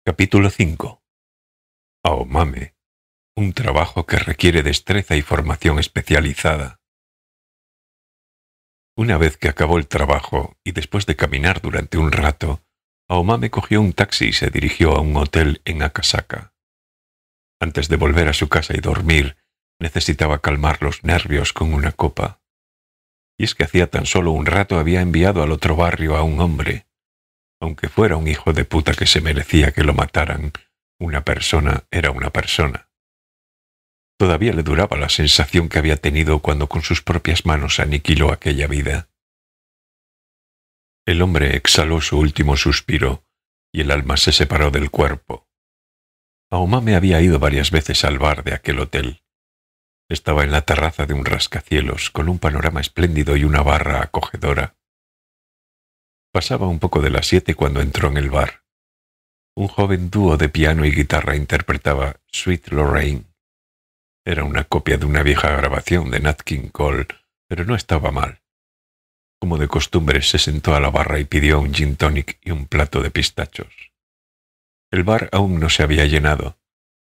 Capítulo 5. Aomame, un trabajo que requiere destreza y formación especializada. Una vez que acabó el trabajo y después de caminar durante un rato, Aomame cogió un taxi y se dirigió a un hotel en Akasaka. Antes de volver a su casa y dormir, necesitaba calmar los nervios con una copa. Y es que hacía tan solo un rato había enviado al otro barrio a un hombre. Aunque fuera un hijo de puta que se merecía que lo mataran, una persona era una persona. Todavía le duraba la sensación que había tenido cuando con sus propias manos aniquiló aquella vida. El hombre exhaló su último suspiro y el alma se separó del cuerpo. Aomame había ido varias veces al bar de aquel hotel. Estaba en la terraza de un rascacielos con un panorama espléndido y una barra acogedora. Pasaba un poco de las 7 cuando entró en el bar. Un joven dúo de piano y guitarra interpretaba Sweet Lorraine. Era una copia de una vieja grabación de Nat King Cole, pero no estaba mal. Como de costumbre, se sentó a la barra y pidió un gin tonic y un plato de pistachos. El bar aún no se había llenado.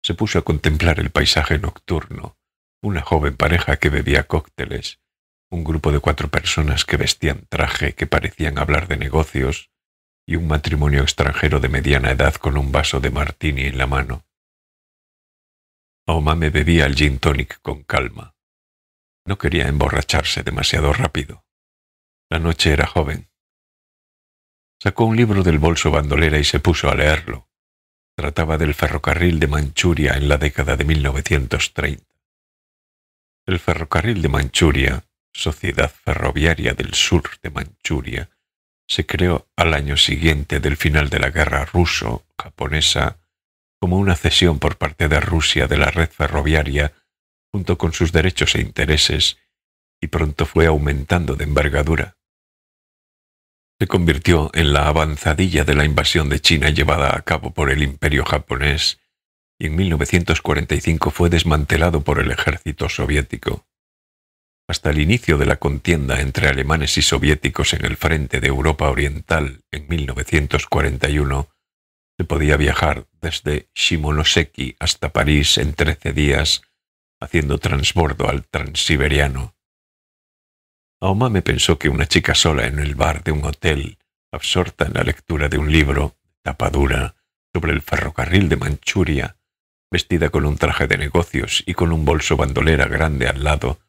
Se puso a contemplar el paisaje nocturno, una joven pareja que bebía cócteles, un grupo de 4 personas que vestían traje que parecían hablar de negocios, y un matrimonio extranjero de mediana edad con un vaso de martini en la mano. Aomame bebía el gin tonic con calma. No quería emborracharse demasiado rápido. La noche era joven. Sacó un libro del bolso bandolera y se puso a leerlo. Trataba del ferrocarril de Manchuria en la década de 1930. El ferrocarril de Manchuria, Sociedad Ferroviaria del Sur de Manchuria, se creó al año siguiente del final de la guerra ruso-japonesa como una cesión por parte de Rusia de la red ferroviaria junto con sus derechos e intereses, y pronto fue aumentando de envergadura. Se convirtió en la avanzadilla de la invasión de China llevada a cabo por el Imperio japonés y en 1945 fue desmantelado por el ejército soviético. Hasta el inicio de la contienda entre alemanes y soviéticos en el frente de Europa Oriental en 1941, se podía viajar desde Shimonoseki hasta París en 13 días, haciendo transbordo al Transiberiano. Aomame pensó que una chica sola en el bar de un hotel, absorta en la lectura de un libro, tapa dura, sobre el ferrocarril de Manchuria, vestida con un traje de negocios y con un bolso bandolera grande al lado,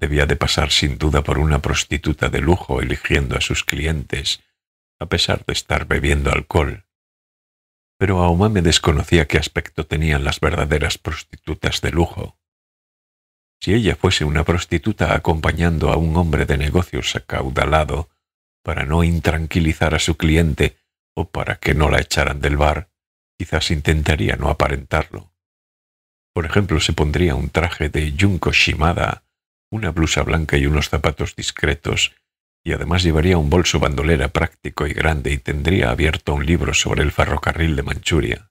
debía de pasar sin duda por una prostituta de lujo eligiendo a sus clientes, a pesar de estar bebiendo alcohol. Pero Aomame desconocía qué aspecto tenían las verdaderas prostitutas de lujo. Si ella fuese una prostituta acompañando a un hombre de negocios acaudalado, para no intranquilizar a su cliente o para que no la echaran del bar, quizás intentaría no aparentarlo. Por ejemplo, se pondría un traje de Junko Shimada, una blusa blanca y unos zapatos discretos, y además llevaría un bolso bandolera práctico y grande y tendría abierto un libro sobre el ferrocarril de Manchuria.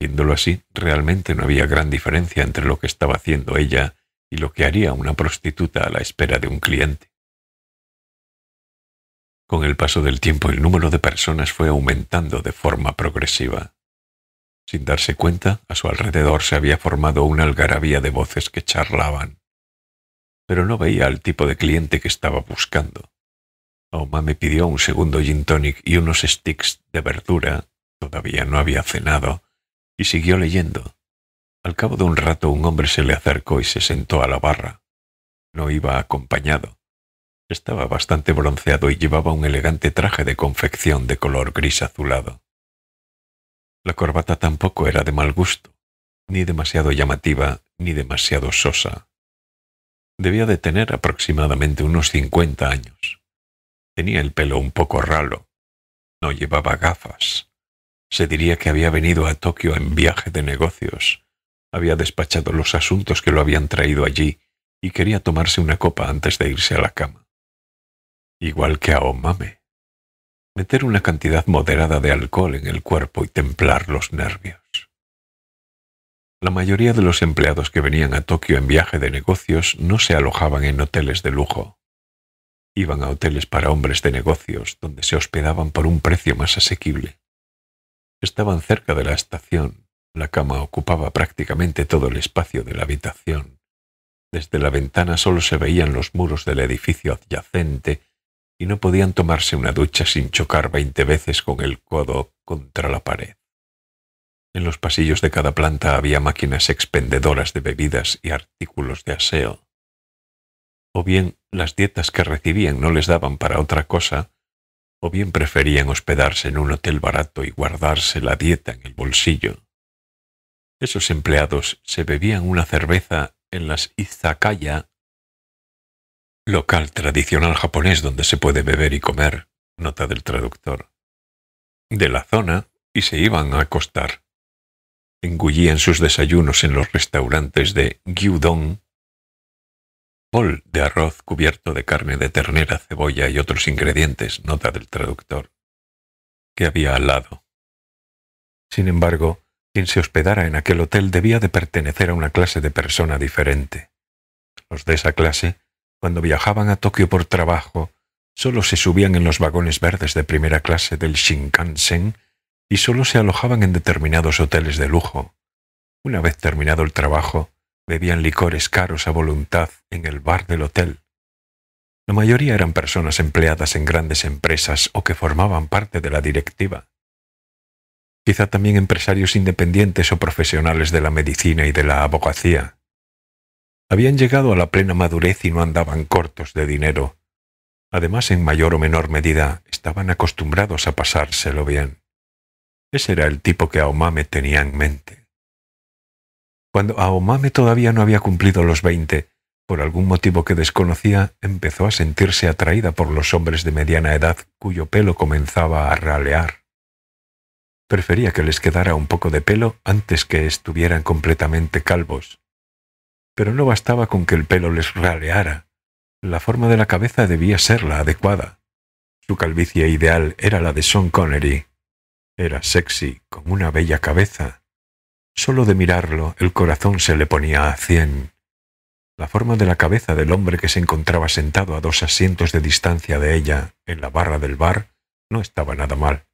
Viéndolo así, realmente no había gran diferencia entre lo que estaba haciendo ella y lo que haría una prostituta a la espera de un cliente. Con el paso del tiempo, el número de personas fue aumentando de forma progresiva. Sin darse cuenta, a su alrededor se había formado una algarabía de voces que charlaban. Pero no veía al tipo de cliente que estaba buscando. Aomame pidió un segundo gin tonic y unos sticks de verdura, todavía no había cenado, y siguió leyendo. Al cabo de un rato un hombre se le acercó y se sentó a la barra. No iba acompañado. Estaba bastante bronceado y llevaba un elegante traje de confección de color gris azulado. La corbata tampoco era de mal gusto, ni demasiado llamativa, ni demasiado sosa. Debía de tener aproximadamente unos 50 años. Tenía el pelo un poco ralo. No llevaba gafas. Se diría que había venido a Tokio en viaje de negocios. Había despachado los asuntos que lo habían traído allí y quería tomarse una copa antes de irse a la cama. Igual que Aomame. Meter una cantidad moderada de alcohol en el cuerpo y templar los nervios. La mayoría de los empleados que venían a Tokio en viaje de negocios no se alojaban en hoteles de lujo. Iban a hoteles para hombres de negocios donde se hospedaban por un precio más asequible. Estaban cerca de la estación. La cama ocupaba prácticamente todo el espacio de la habitación. Desde la ventana solo se veían los muros del edificio adyacente y no podían tomarse una ducha sin chocar 20 veces con el codo contra la pared. En los pasillos de cada planta había máquinas expendedoras de bebidas y artículos de aseo. O bien las dietas que recibían no les daban para otra cosa, o bien preferían hospedarse en un hotel barato y guardarse la dieta en el bolsillo. Esos empleados se bebían una cerveza en las izakaya, local tradicional japonés donde se puede beber y comer, nota del traductor, de la zona, y se iban a acostar. Engullían sus desayunos en los restaurantes de gyudon, bol de arroz cubierto de carne de ternera, cebolla y otros ingredientes, nota del traductor, que había al lado. Sin embargo, quien se hospedara en aquel hotel debía de pertenecer a una clase de persona diferente. Los de esa clase, cuando viajaban a Tokio por trabajo, solo se subían en los vagones verdes de primera clase del Shinkansen y solo se alojaban en determinados hoteles de lujo. Una vez terminado el trabajo, bebían licores caros a voluntad en el bar del hotel. La mayoría eran personas empleadas en grandes empresas o que formaban parte de la directiva. Quizá también empresarios independientes o profesionales de la medicina y de la abogacía. Habían llegado a la plena madurez y no andaban cortos de dinero. Además, en mayor o menor medida, estaban acostumbrados a pasárselo bien. Ese era el tipo que Aomame tenía en mente. Cuando Aomame todavía no había cumplido los 20, por algún motivo que desconocía, empezó a sentirse atraída por los hombres de mediana edad cuyo pelo comenzaba a ralear. Prefería que les quedara un poco de pelo antes que estuvieran completamente calvos. Pero no bastaba con que el pelo les raleara. La forma de la cabeza debía ser la adecuada. Su calvicie ideal era la de Sean Connery. Era sexy, con una bella cabeza. Solo de mirarlo, el corazón se le ponía a 100. La forma de la cabeza del hombre que se encontraba sentado a 2 asientos de distancia de ella, en la barra del bar, no estaba nada mal.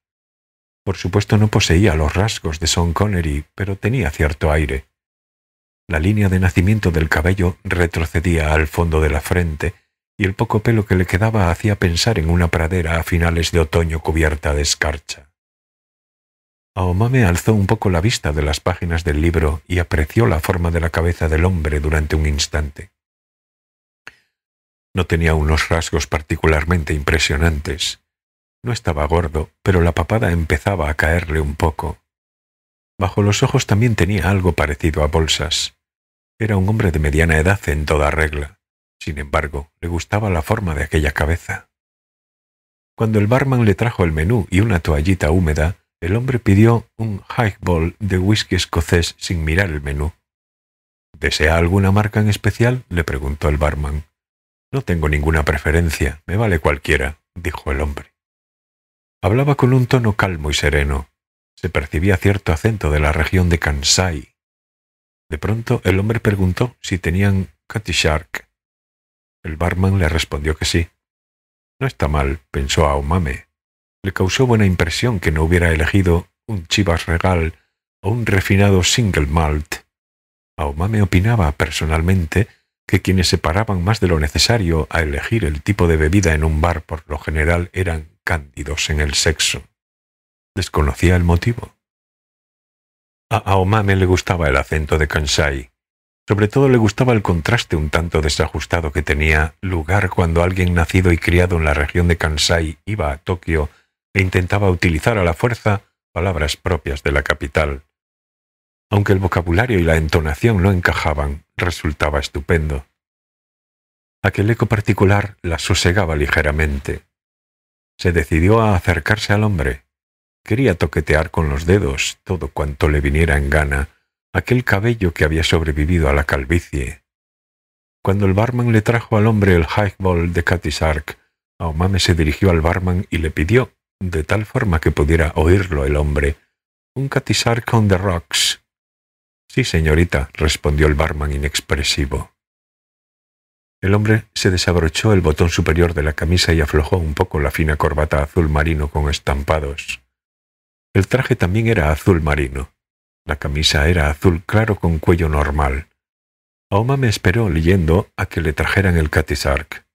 Por supuesto no poseía los rasgos de Sean Connery, pero tenía cierto aire. La línea de nacimiento del cabello retrocedía al fondo de la frente, y el poco pelo que le quedaba hacía pensar en una pradera a finales de otoño cubierta de escarcha. Aomame alzó un poco la vista de las páginas del libro y apreció la forma de la cabeza del hombre durante un instante. No tenía unos rasgos particularmente impresionantes. No estaba gordo, pero la papada empezaba a caerle un poco. Bajo los ojos también tenía algo parecido a bolsas. Era un hombre de mediana edad en toda regla. Sin embargo, le gustaba la forma de aquella cabeza. Cuando el barman le trajo el menú y una toallita húmeda, el hombre pidió un highball de whisky escocés sin mirar el menú. ¿Desea alguna marca en especial?, le preguntó el barman. No tengo ninguna preferencia, me vale cualquiera, dijo el hombre. Hablaba con un tono calmo y sereno. Se percibía cierto acento de la región de Kansai. De pronto el hombre preguntó si tenían Cutty Shark. El barman le respondió que sí. No está mal, pensó Aomame. Le causó buena impresión que no hubiera elegido un Chivas Regal o un refinado Single Malt. Aomame opinaba personalmente que quienes se paraban más de lo necesario a elegir el tipo de bebida en un bar por lo general eran cándidos en el sexo. Desconocía el motivo. A Aomame le gustaba el acento de Kansai. Sobre todo le gustaba el contraste un tanto desajustado que tenía lugar cuando alguien nacido y criado en la región de Kansai iba a Tokio e intentaba utilizar a la fuerza palabras propias de la capital. Aunque el vocabulario y la entonación no encajaban, resultaba estupendo. Aquel eco particular la sosegaba ligeramente. Se decidió a acercarse al hombre. Quería toquetear con los dedos todo cuanto le viniera en gana, aquel cabello que había sobrevivido a la calvicie. Cuando el barman le trajo al hombre el highball de Cutty Shark, Aomame se dirigió al barman y le pidió, de tal forma que pudiera oírlo el hombre, un Cutty Shark on the rocks. Sí, señorita, respondió el barman inexpresivo. El hombre se desabrochó el botón superior de la camisa y aflojó un poco la fina corbata azul marino con estampados. El traje también era azul marino. La camisa era azul claro con cuello normal. Aomame esperó leyendo a que le trajeran el Cathisark.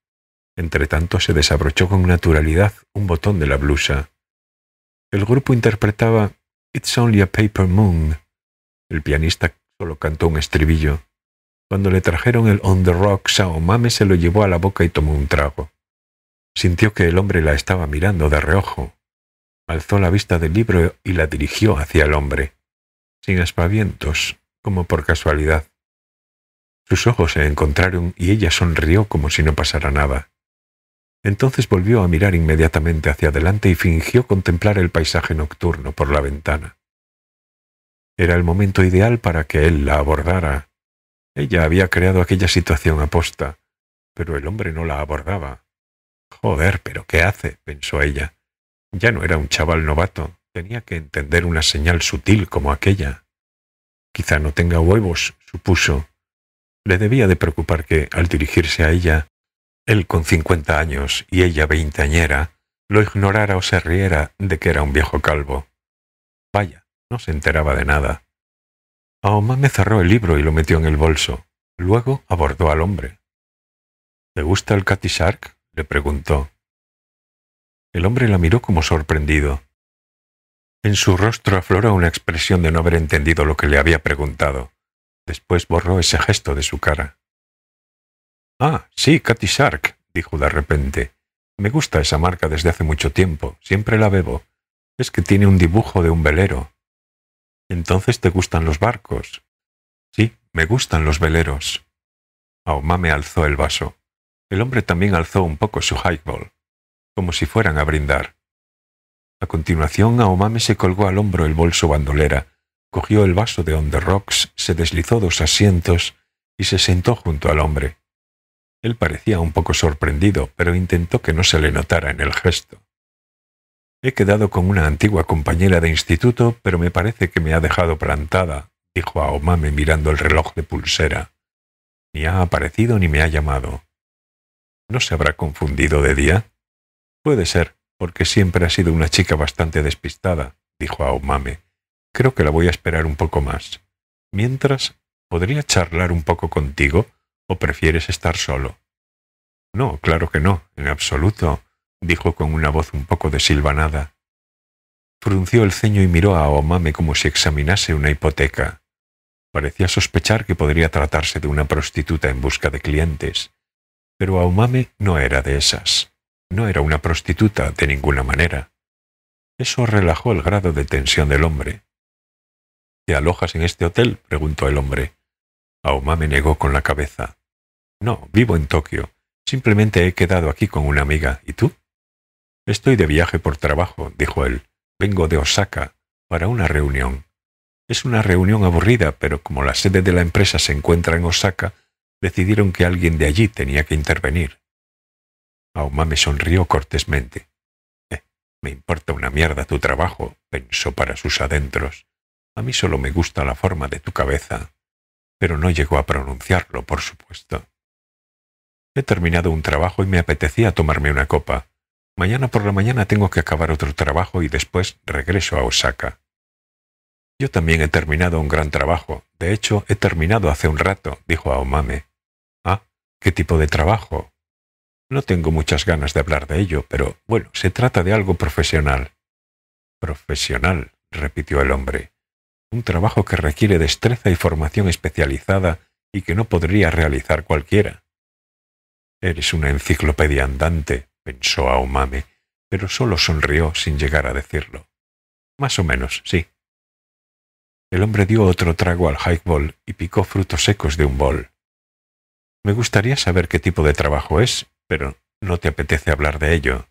Entretanto se desabrochó con naturalidad un botón de la blusa. El grupo interpretaba It's Only a Paper Moon. El pianista solo cantó un estribillo. Cuando le trajeron el On the Rocks, Aomame se lo llevó a la boca y tomó un trago. Sintió que el hombre la estaba mirando de reojo. Alzó la vista del libro y la dirigió hacia el hombre, sin aspavientos, como por casualidad. Sus ojos se encontraron y ella sonrió como si no pasara nada. Entonces volvió a mirar inmediatamente hacia adelante y fingió contemplar el paisaje nocturno por la ventana. Era el momento ideal para que él la abordara. Ella había creado aquella situación aposta, pero el hombre no la abordaba. «Joder, ¿pero qué hace?», pensó ella. Ya no era un chaval novato, tenía que entender una señal sutil como aquella. Quizá no tenga huevos, supuso. Le debía de preocupar que, al dirigirse a ella, él con 50 años y ella veinteañera, lo ignorara o se riera de que era un viejo calvo. Vaya, no se enteraba de nada. Aomame cerró el libro y lo metió en el bolso. Luego abordó al hombre. «¿Te gusta el Cathisark?», le preguntó. El hombre la miró como sorprendido. En su rostro afloró una expresión de no haber entendido lo que le había preguntado. Después borró ese gesto de su cara. «Ah, sí, Cathisark», dijo de repente. «Me gusta esa marca desde hace mucho tiempo. Siempre la bebo. Es que tiene un dibujo de un velero». «¿Entonces te gustan los barcos?» «Sí, me gustan los veleros». Aomame alzó el vaso. El hombre también alzó un poco su highball, como si fueran a brindar. A continuación, Aomame se colgó al hombro el bolso bandolera, cogió el vaso de On the Rocks, se deslizó 2 asientos y se sentó junto al hombre. Él parecía un poco sorprendido, pero intentó que no se le notara en el gesto. «He quedado con una antigua compañera de instituto, pero me parece que me ha dejado plantada», dijo Aomame mirando el reloj de pulsera. «Ni ha aparecido ni me ha llamado». «¿No se habrá confundido de día?» «Puede ser, porque siempre ha sido una chica bastante despistada», dijo Aomame. «Creo que la voy a esperar un poco más. Mientras, ¿podría charlar un poco contigo o prefieres estar solo?» «No, claro que no, en absoluto», dijo con una voz un poco desilvanada. Frunció el ceño y miró a Aomame como si examinase una hipoteca. Parecía sospechar que podría tratarse de una prostituta en busca de clientes. Pero Aomame no era de esas. No era una prostituta de ninguna manera. Eso relajó el grado de tensión del hombre. «¿Te alojas en este hotel?», preguntó el hombre. Aomame negó con la cabeza. «No, vivo en Tokio. Simplemente he quedado aquí con una amiga. ¿Y tú?» «Estoy de viaje por trabajo», dijo él. «Vengo de Osaka para una reunión. Es una reunión aburrida, pero como la sede de la empresa se encuentra en Osaka, decidieron que alguien de allí tenía que intervenir». Aomame sonrió cortésmente. «Me importa una mierda tu trabajo», pensó para sus adentros. «A mí solo me gusta la forma de tu cabeza». Pero no llegó a pronunciarlo, por supuesto. «He terminado un trabajo y me apetecía tomarme una copa. Mañana por la mañana tengo que acabar otro trabajo y después regreso a Osaka». «Yo también he terminado un gran trabajo. De hecho, he terminado hace un rato», dijo Aomame. «Ah, ¿qué tipo de trabajo?» «No tengo muchas ganas de hablar de ello, pero bueno, se trata de algo profesional». «Profesional», repitió el hombre. «Un trabajo que requiere destreza y formación especializada y que no podría realizar cualquiera». «Eres una enciclopedia andante», pensó Aomame, pero solo sonrió sin llegar a decirlo. «Más o menos, sí». El hombre dio otro trago al highball y picó frutos secos de un bol. «Me gustaría saber qué tipo de trabajo es, pero ¿no te apetece hablar de ello?»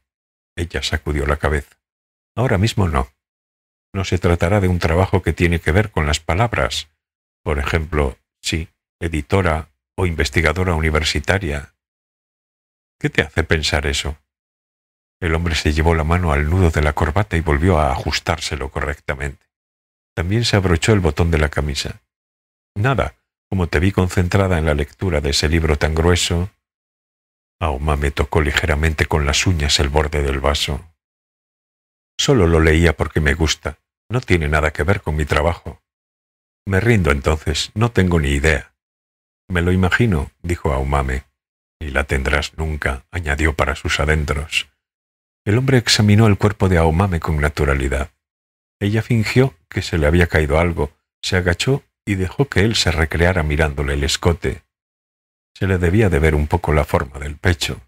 Ella sacudió la cabeza. «Ahora mismo no. No se tratará de un trabajo que tiene que ver con las palabras. Por ejemplo, sí, editora o investigadora universitaria». «¿Qué te hace pensar eso?» El hombre se llevó la mano al nudo de la corbata y volvió a ajustárselo correctamente. También se abrochó el botón de la camisa. «Nada, como te vi concentrada en la lectura de ese libro tan grueso». Aomame tocó ligeramente con las uñas el borde del vaso. «Solo lo leía porque me gusta. No tiene nada que ver con mi trabajo. Me rindo entonces, no tengo ni idea. Me lo imagino, dijo Aumame. Ni la tendrás nunca, añadió para sus adentros. El hombre examinó el cuerpo de Aumame con naturalidad. Ella fingió que se le había caído algo, se agachó y dejó que él se recreara mirándole el escote. Se le debía de ver un poco la forma del pecho.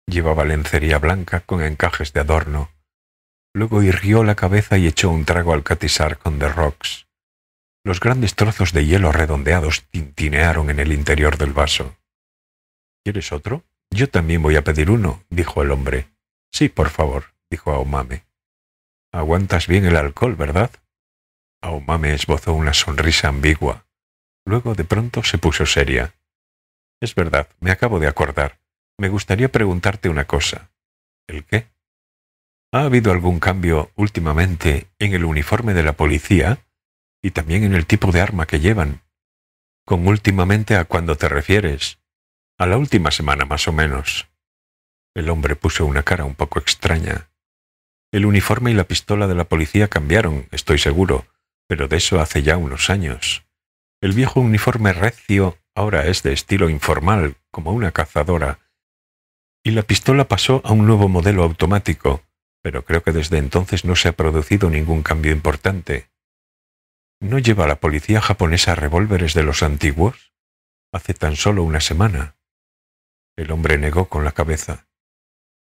Llevaba lencería blanca con encajes de adorno. Luego irguió la cabeza y echó un trago al catizar con The Rocks. Los grandes trozos de hielo redondeados tintinearon en el interior del vaso. ¿Quieres otro? Yo también voy a pedir uno, dijo el hombre. Sí, por favor, dijo Aumame. Aguantas bien el alcohol, ¿verdad? Aumame esbozó una sonrisa ambigua. Luego de pronto se puso seria. Es verdad, me acabo de acordar. Me gustaría preguntarte una cosa. ¿El qué? ¿Ha habido algún cambio últimamente en el uniforme de la policía y también en el tipo de arma que llevan? ¿Con últimamente a cuándo te refieres? A la última semana más o menos. El hombre puso una cara un poco extraña. El uniforme y la pistola de la policía cambiaron, estoy seguro, pero de eso hace ya unos años. El viejo uniforme recio ahora es de estilo informal, como una cazadora, y la pistola pasó a un nuevo modelo automático, pero creo que desde entonces no se ha producido ningún cambio importante. ¿No lleva la policía japonesa revólveres de los antiguos? Hace tan solo una semana. El hombre negó con la cabeza.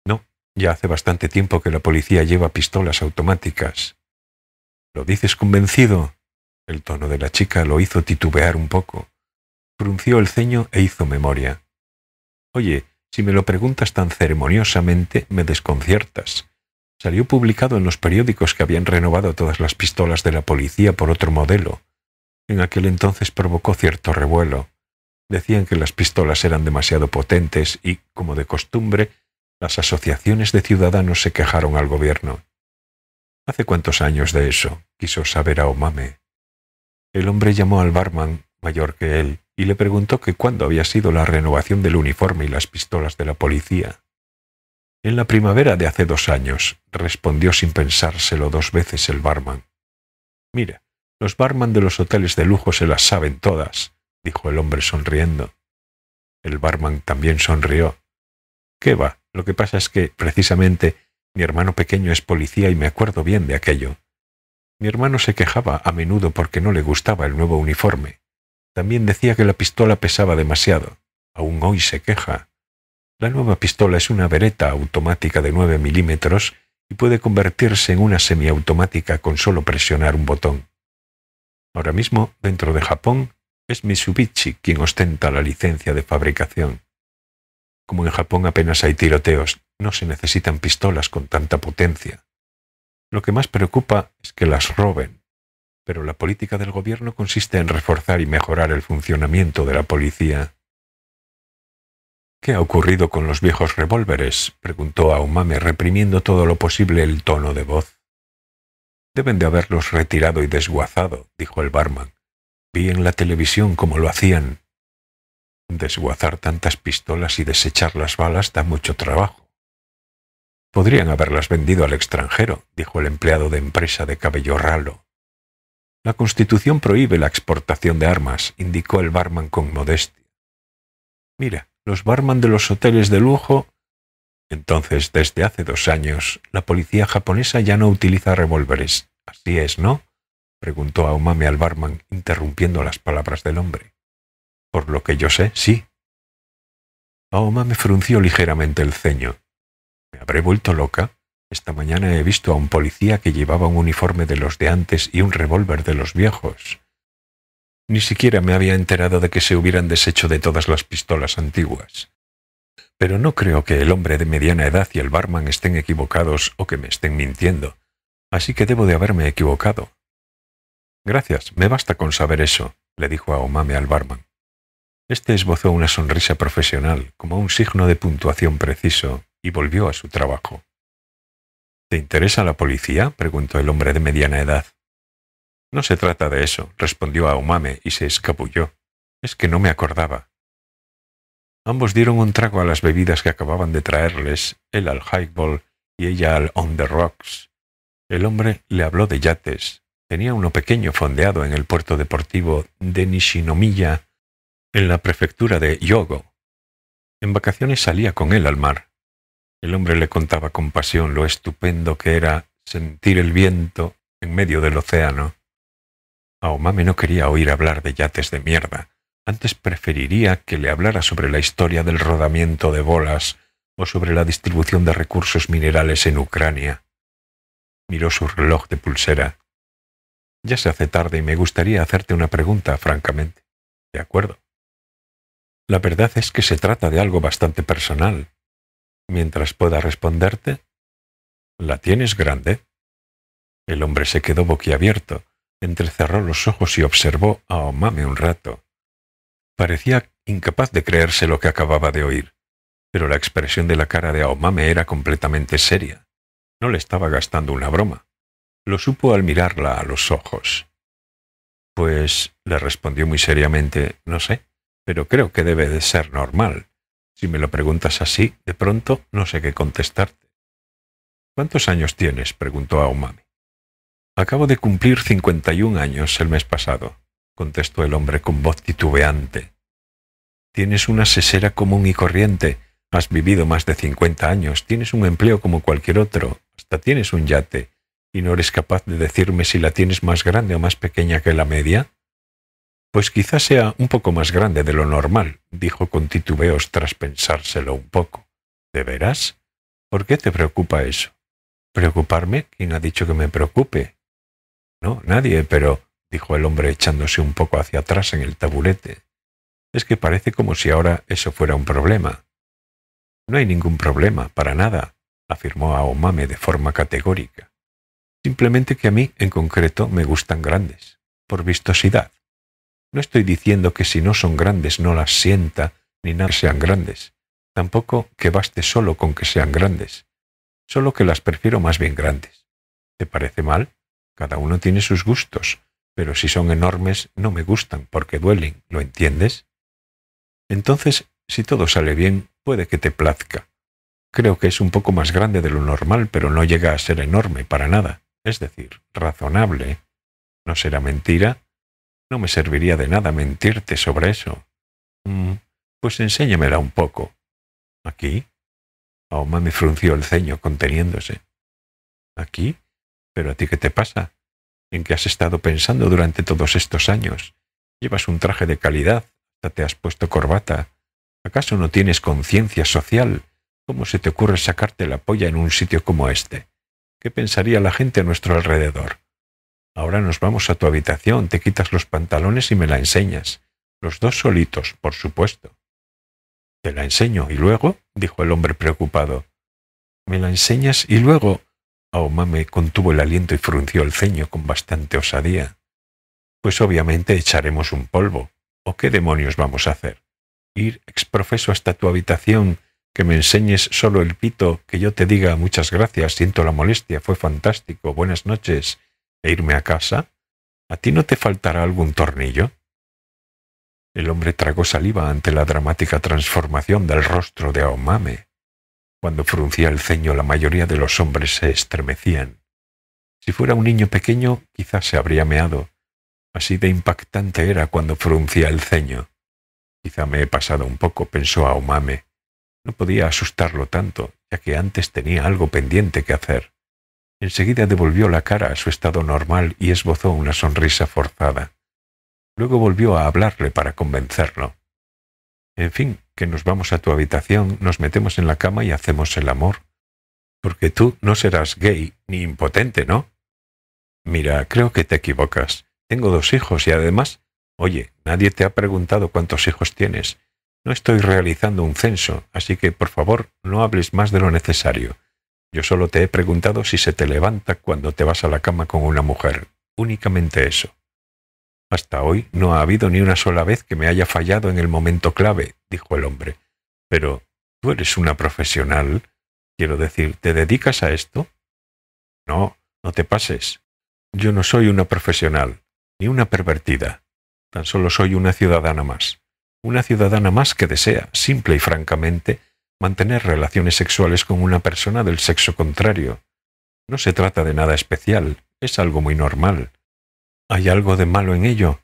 No, ya hace bastante tiempo que la policía lleva pistolas automáticas. ¿Lo dices convencido? El tono de la chica lo hizo titubear un poco. Frunció el ceño e hizo memoria. Oye, si me lo preguntas tan ceremoniosamente, me desconciertas. Salió publicado en los periódicos que habían renovado todas las pistolas de la policía por otro modelo. En aquel entonces provocó cierto revuelo. Decían que las pistolas eran demasiado potentes y, como de costumbre, las asociaciones de ciudadanos se quejaron al gobierno. ¿Hace cuántos años de eso?, quiso saber Aumame. El hombre llamó al barman, mayor que él, y le preguntó que cuándo había sido la renovación del uniforme y las pistolas de la policía. En la primavera de hace 2 años, respondió sin pensárselo 2 veces el barman. Mira, los barman de los hoteles de lujo se las saben todas, dijo el hombre sonriendo. El barman también sonrió. ¿Qué va? Lo que pasa es que, precisamente, mi hermano pequeño es policía y me acuerdo bien de aquello. Mi hermano se quejaba a menudo porque no le gustaba el nuevo uniforme. También decía que la pistola pesaba demasiado. Aún hoy se queja. La nueva pistola es una Beretta automática de 9 milímetros y puede convertirse en una semiautomática con solo presionar un botón. Ahora mismo, dentro de Japón, es Mitsubishi quien ostenta la licencia de fabricación. Como en Japón apenas hay tiroteos, no se necesitan pistolas con tanta potencia. Lo que más preocupa es que las roben, pero la política del gobierno consiste en reforzar y mejorar el funcionamiento de la policía. ¿Qué ha ocurrido con los viejos revólveres?, preguntó Aumame, reprimiendo todo lo posible el tono de voz. Deben de haberlos retirado y desguazado, dijo el barman. Vi en la televisión cómo lo hacían. Desguazar tantas pistolas y desechar las balas da mucho trabajo. Podrían haberlas vendido al extranjero, dijo el empleado de empresa de cabello ralo. La Constitución prohíbe la exportación de armas, indicó el barman con modestia. Mira, los barman de los hoteles de lujo... Entonces, desde hace 2 años, la policía japonesa ya no utiliza revólveres. Así es, ¿no?, preguntó Aumame al barman, interrumpiendo las palabras del hombre. Por lo que yo sé, sí. Aumame frunció ligeramente el ceño. ¿Me habré vuelto loca? Esta mañana he visto a un policía que llevaba un uniforme de los de antes y un revólver de los viejos. Ni siquiera me había enterado de que se hubieran deshecho de todas las pistolas antiguas. Pero no creo que el hombre de mediana edad y el barman estén equivocados o que me estén mintiendo, así que debo de haberme equivocado. Gracias, me basta con saber eso, le dijo Aumame al barman. Este esbozó una sonrisa profesional, como un signo de puntuación preciso, y volvió a su trabajo. ¿Te interesa la policía?, preguntó el hombre de mediana edad. No se trata de eso, respondió Aumame y se escabulló. Es que no me acordaba. Ambos dieron un trago a las bebidas que acababan de traerles, él al highball y ella al on the rocks. El hombre le habló de yates. Tenía uno pequeño fondeado en el puerto deportivo de Nishinomiya, en la prefectura de Hyogo. En vacaciones salía con él al mar. El hombre le contaba con pasión lo estupendo que era sentir el viento en medio del océano. Aomame no quería oír hablar de yates de mierda. Antes preferiría que le hablara sobre la historia del rodamiento de bolas o sobre la distribución de recursos minerales en Ucrania. Miró su reloj de pulsera. Ya se hace tarde y me gustaría hacerte una pregunta, francamente. De acuerdo. La verdad es que se trata de algo bastante personal. Mientras pueda responderte, ¿la tienes grande? El hombre se quedó boquiabierto, entrecerró los ojos y observó a Aomame un rato. Parecía incapaz de creerse lo que acababa de oír, pero la expresión de la cara de Aomame era completamente seria. No le estaba gastando una broma. Lo supo al mirarla a los ojos. Pues, le respondió muy seriamente, no sé, pero creo que debe de ser normal. Si me lo preguntas así, de pronto no sé qué contestarte. ¿Cuántos años tienes?, preguntó Aomame. Acabo de cumplir 51 años el mes pasado, contestó el hombre con voz titubeante. Tienes una sesera común y corriente, has vivido más de 50 años, tienes un empleo como cualquier otro, hasta tienes un yate, ¿y no eres capaz de decirme si la tienes más grande o más pequeña que la media? Pues quizás sea un poco más grande de lo normal, dijo con titubeos tras pensárselo un poco. ¿De veras? ¿Por qué te preocupa eso? ¿Preocuparme? ¿Quién ha dicho que me preocupe? No, nadie, pero, dijo el hombre echándose un poco hacia atrás en el taburete. Es que parece como si ahora eso fuera un problema. No hay ningún problema, para nada, afirmó Aomame de forma categórica. Simplemente que a mí, en concreto, me gustan grandes, por vistosidad. No estoy diciendo que si no son grandes no las sienta, ni nada sean grandes. Tampoco que baste solo con que sean grandes. Solo que las prefiero más bien grandes. ¿Te parece mal? Cada uno tiene sus gustos, pero si son enormes no me gustan porque duelen, ¿lo entiendes? Entonces, si todo sale bien, puede que te plazca. Creo que es un poco más grande de lo normal, pero no llega a ser enorme para nada. Es decir, razonable. ¿No será mentira? No me serviría de nada mentirte sobre eso. Pues enséñamela un poco. ¿Aquí? Aomame frunció el ceño conteniéndose. ¿Aquí? ¿Pero a ti qué te pasa? ¿En qué has estado pensando durante todos estos años? Llevas un traje de calidad, hasta te has puesto corbata. ¿Acaso no tienes conciencia social? ¿Cómo se te ocurre sacarte la polla en un sitio como este? ¿Qué pensaría la gente a nuestro alrededor? Ahora nos vamos a tu habitación, te quitas los pantalones y me la enseñas. Los dos solitos, por supuesto. Te la enseño, ¿y luego? Dijo el hombre preocupado. ¿Me la enseñas y luego? Aomame contuvo el aliento y frunció el ceño con bastante osadía. Pues obviamente echaremos un polvo. ¿O qué demonios vamos a hacer? ¿Ir exprofeso hasta tu habitación, que me enseñes solo el pito, que yo te diga muchas gracias, siento la molestia, fue fantástico, buenas noches, e irme a casa? ¿A ti no te faltará algún tornillo? El hombre tragó saliva ante la dramática transformación del rostro de Aomame. Cuando fruncía el ceño, la mayoría de los hombres se estremecían. Si fuera un niño pequeño, quizás se habría meado. Así de impactante era cuando fruncía el ceño. Quizá me he pasado un poco, pensó Aomame. No podía asustarlo tanto, ya que antes tenía algo pendiente que hacer. Enseguida devolvió la cara a su estado normal y esbozó una sonrisa forzada. Luego volvió a hablarle para convencerlo. En fin, que nos vamos a tu habitación, nos metemos en la cama y hacemos el amor. Porque tú no serás gay ni impotente, ¿no? Mira, creo que te equivocas. Tengo 2 hijos y además... Oye, nadie te ha preguntado cuántos hijos tienes. No estoy realizando un censo, así que, por favor, no hables más de lo necesario. Yo solo te he preguntado si se te levanta cuando te vas a la cama con una mujer. Únicamente eso. Hasta hoy no ha habido ni una sola vez que me haya fallado en el momento clave, dijo el hombre. Pero, ¿tú eres una profesional? Quiero decir, ¿te dedicas a esto? No, no te pases. Yo no soy una profesional, ni una pervertida. Tan solo soy una ciudadana más. Una ciudadana más que desea, simple y francamente, mantener relaciones sexuales con una persona del sexo contrario. No se trata de nada especial, es algo muy normal. ¿Hay algo de malo en ello?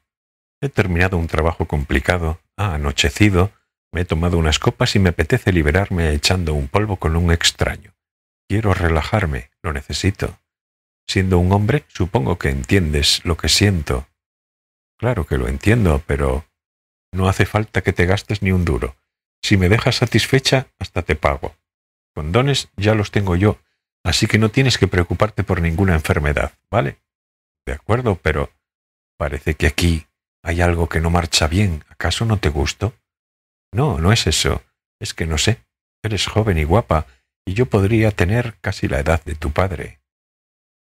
He terminado un trabajo complicado, ha anochecido, me he tomado unas copas y me apetece liberarme echando un polvo con un extraño. Quiero relajarme, lo necesito. Siendo un hombre, supongo que entiendes lo que siento. Claro que lo entiendo, pero no hace falta que te gastes ni un duro. Si me dejas satisfecha, hasta te pago. Condones ya los tengo yo, así que no tienes que preocuparte por ninguna enfermedad, ¿vale? De acuerdo, pero parece que aquí hay algo que no marcha bien. ¿Acaso no te gusto? No, no es eso. Es que no sé. Eres joven y guapa, y yo podría tener casi la edad de tu padre.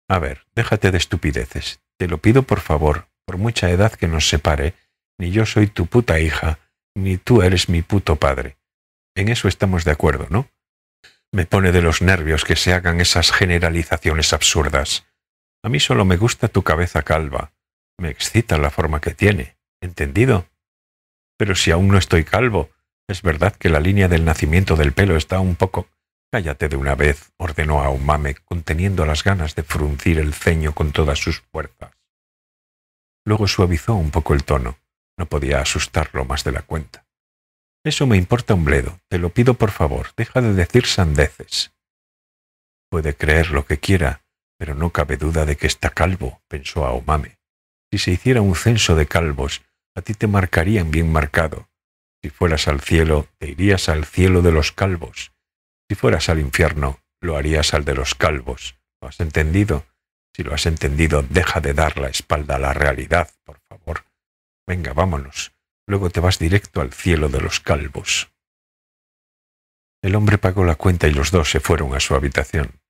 A ver, déjate de estupideces. Te lo pido por favor, por mucha edad que nos separe, ni yo soy tu puta hija, ni tú eres mi puto padre. En eso estamos de acuerdo, ¿no? Me pone de los nervios que se hagan esas generalizaciones absurdas. A mí solo me gusta tu cabeza calva. Me excita la forma que tiene. ¿Entendido? Pero si aún no estoy calvo, es verdad que la línea del nacimiento del pelo está un poco... Cállate de una vez, ordenó Aomame, conteniendo las ganas de fruncir el ceño con todas sus fuerzas. Luego suavizó un poco el tono. No podía asustarlo más de la cuenta. Eso me importa un bledo. Te lo pido por favor, deja de decir sandeces. Puede creer lo que quiera, pero no cabe duda de que está calvo, pensó Aomame. Si se hiciera un censo de calvos, a ti te marcarían bien marcado. Si fueras al cielo, te irías al cielo de los calvos. Si fueras al infierno, lo harías al de los calvos. ¿Lo has entendido? Si lo has entendido, deja de dar la espalda a la realidad, por favor. Venga, vámonos. Luego te vas directo al cielo de los calvos. El hombre pagó la cuenta y los dos se fueron a su habitación.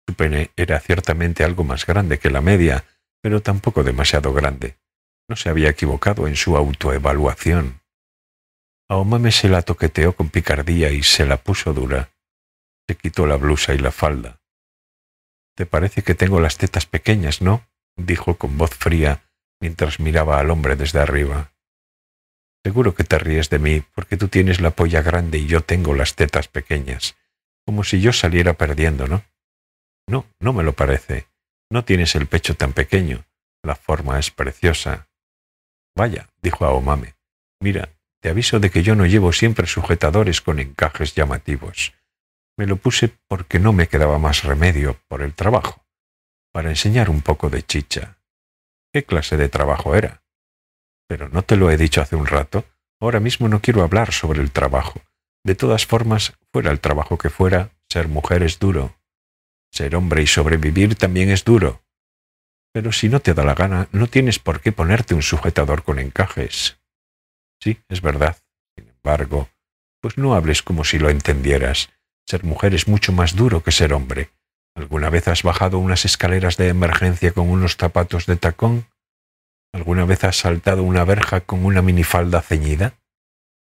Su pene era ciertamente algo más grande que la media, pero tampoco demasiado grande. No se había equivocado en su autoevaluación. Aomame se la toqueteó con picardía y se la puso dura. Se quitó la blusa y la falda. «Te parece que tengo las tetas pequeñas, ¿no?», dijo con voz fría mientras miraba al hombre desde arriba. «Seguro que te ríes de mí porque tú tienes la polla grande y yo tengo las tetas pequeñas, como si yo saliera perdiendo, ¿no?». «No, no me lo parece. No tienes el pecho tan pequeño. La forma es preciosa». «Vaya», dijo Aomame, «mira, te aviso de que yo no llevo siempre sujetadores con encajes llamativos. Me lo puse porque no me quedaba más remedio por el trabajo, para enseñar un poco de chicha». «¿Qué clase de trabajo era?». «Pero no te lo he dicho hace un rato. Ahora mismo no quiero hablar sobre el trabajo. De todas formas, fuera el trabajo que fuera, ser mujer es duro. Ser hombre y sobrevivir también es duro. Pero si no te da la gana, no tienes por qué ponerte un sujetador con encajes». «Sí, es verdad. Sin embargo, pues no hables como si lo entendieras. Ser mujer es mucho más duro que ser hombre. ¿Alguna vez has bajado unas escaleras de emergencia con unos zapatos de tacón? ¿Alguna vez has saltado una verja con una minifalda ceñida?»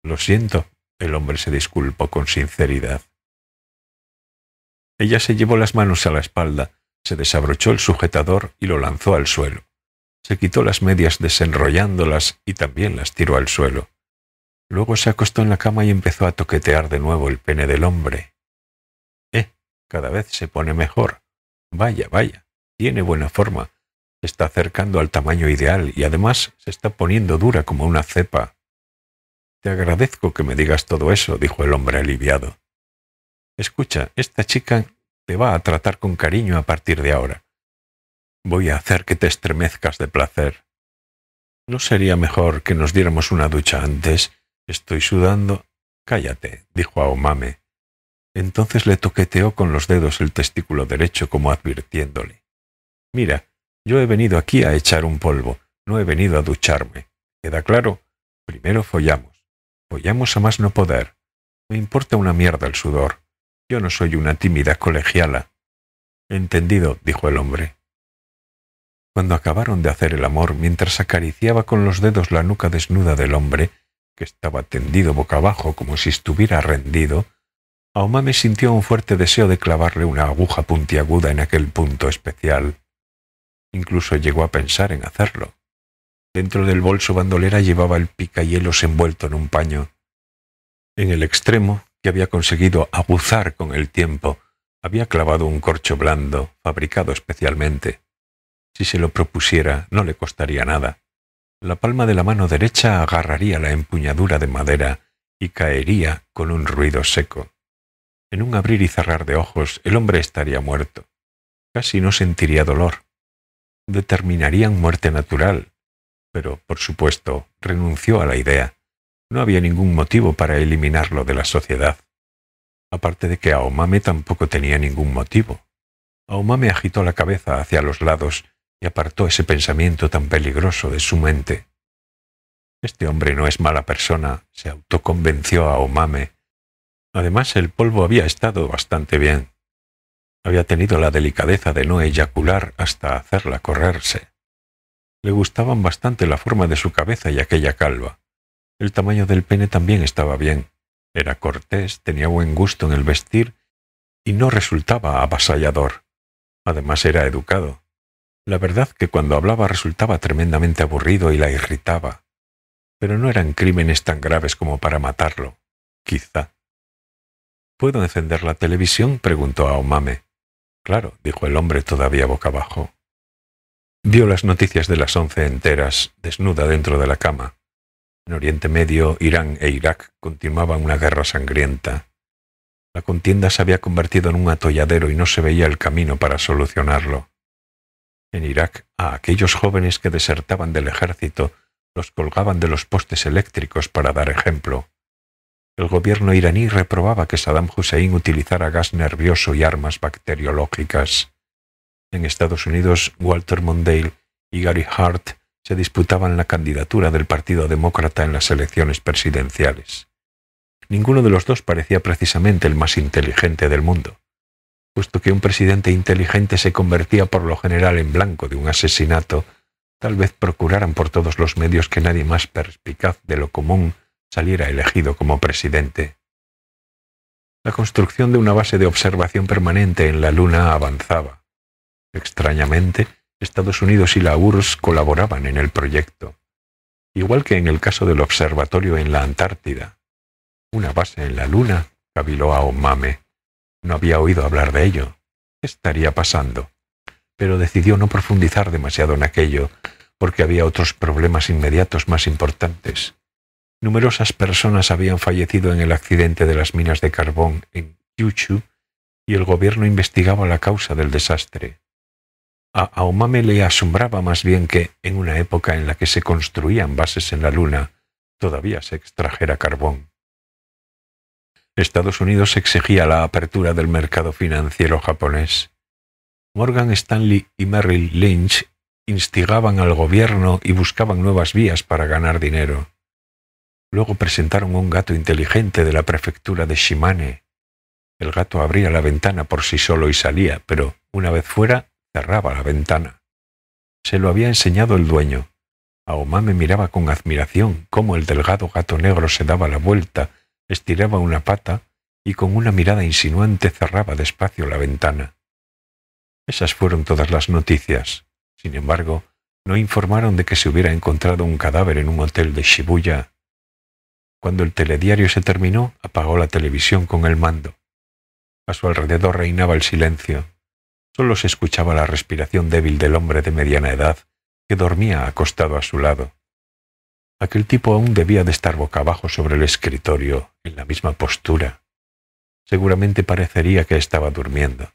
«Lo siento», el hombre se disculpó con sinceridad. Ella se llevó las manos a la espalda, se desabrochó el sujetador y lo lanzó al suelo. Se quitó las medias desenrollándolas y también las tiró al suelo. Luego se acostó en la cama y empezó a toquetear de nuevo el pene del hombre. Cada vez se pone mejor. Vaya, vaya, tiene buena forma. Se está acercando al tamaño ideal y además se está poniendo dura como una cepa». «Te agradezco que me digas todo eso», dijo el hombre aliviado. «Escucha, esta chica te va a tratar con cariño a partir de ahora. Voy a hacer que te estremezcas de placer. ¿No sería mejor que nos diéramos una ducha antes? Estoy sudando». «Cállate», dijo Aomame. Entonces le toqueteó con los dedos el testículo derecho como advirtiéndole: «Mira, yo he venido aquí a echar un polvo, no he venido a ducharme. ¿Queda claro? Primero follamos. Follamos a más no poder. Me importa una mierda el sudor. Yo no soy una tímida colegiala». «Entendido», dijo el hombre. Cuando acabaron de hacer el amor, mientras acariciaba con los dedos la nuca desnuda del hombre, que estaba tendido boca abajo como si estuviera rendido, Aomame sintió un fuerte deseo de clavarle una aguja puntiaguda en aquel punto especial. Incluso llegó a pensar en hacerlo. Dentro del bolso bandolera llevaba el picahielos envuelto en un paño. En el extremo, que había conseguido aguzar con el tiempo, Había clavado un corcho blando, fabricado especialmente. Si se lo propusiera, no le costaría nada. La palma de la mano derecha agarraría la empuñadura de madera y caería con un ruido seco. En un abrir y cerrar de ojos, el hombre estaría muerto. Casi no sentiría dolor. Determinarían muerte natural, pero, por supuesto, renunció a la idea. No había ningún motivo para eliminarlo de la sociedad. Aparte de que Aomame tampoco tenía ningún motivo. Aomame agitó la cabeza hacia los lados y apartó ese pensamiento tan peligroso de su mente. Este hombre no es mala persona, se autoconvenció Aomame. Además, el polvo había estado bastante bien. Había tenido la delicadeza de no eyacular hasta hacerla correrse. Le gustaban bastante la forma de su cabeza y aquella calva. El tamaño del pene también estaba bien. Era cortés, tenía buen gusto en el vestir y no resultaba avasallador. Además era educado. La verdad que cuando hablaba resultaba tremendamente aburrido y la irritaba. Pero no eran crímenes tan graves como para matarlo. Quizá. ¿Puedo encender la televisión?, preguntó Aomame. Claro, dijo el hombre todavía boca abajo. Vio las noticias de las 11 enteras, desnuda dentro de la cama. En Oriente Medio, Irán e Irak continuaban una guerra sangrienta. La contienda se había convertido en un atolladero y no se veía el camino para solucionarlo. En Irak, a aquellos jóvenes que desertaban del ejército los colgaban de los postes eléctricos para dar ejemplo. El gobierno iraní reprobaba que Saddam Hussein utilizara gas nervioso y armas bacteriológicas. En Estados Unidos, Walter Mondale y Gary Hart se disputaban la candidatura del Partido Demócrata en las elecciones presidenciales. Ninguno de los dos parecía precisamente el más inteligente del mundo, puesto que un presidente inteligente se convertía por lo general en blanco de un asesinato. Tal vez procuraran por todos los medios que nadie más perspicaz de lo común saliera elegido como presidente. La construcción de una base de observación permanente en la Luna avanzaba. Extrañamente, Estados Unidos y la URSS colaboraban en el proyecto, igual que en el caso del observatorio en la Antártida. Una base en la Luna, caviló Aomame. No había oído hablar de ello. ¿Qué estaría pasando? Pero decidió no profundizar demasiado en aquello, porque había otros problemas inmediatos más importantes. Numerosas personas habían fallecido en el accidente de las minas de carbón en Kyushu y el gobierno investigaba la causa del desastre. A Aomame le asombraba más bien que, en una época en la que se construían bases en la Luna, todavía se extrajera carbón. Estados Unidos exigía la apertura del mercado financiero japonés. Morgan Stanley y Merrill Lynch instigaban al gobierno y buscaban nuevas vías para ganar dinero. Luego presentaron un gato inteligente de la prefectura de Shimane. El gato abría la ventana por sí solo y salía, pero, una vez fuera, cerraba la ventana. Se lo había enseñado el dueño. Aomame miraba con admiración cómo el delgado gato negro se daba la vuelta, estiraba una pata y con una mirada insinuante cerraba despacio la ventana. Esas fueron todas las noticias. Sin embargo, no informaron de que se hubiera encontrado un cadáver en un hotel de Shibuya. Cuando el telediario se terminó, apagó la televisión con el mando. A su alrededor reinaba el silencio. Solo se escuchaba la respiración débil del hombre de mediana edad que dormía acostado a su lado. Aquel tipo aún debía de estar boca abajo sobre el escritorio, en la misma postura. Seguramente parecería que estaba durmiendo.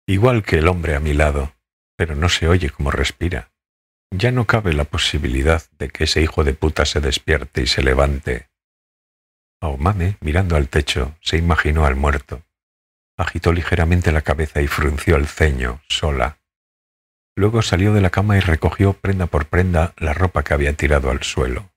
Igual que el hombre a mi lado, pero no se oye cómo respira. Ya no cabe la posibilidad de que ese hijo de puta se despierte y se levante. Aomame, mirando al techo, se imaginó al muerto. Agitó ligeramente la cabeza y frunció el ceño, sola. Luego salió de la cama y recogió prenda por prenda la ropa que había tirado al suelo.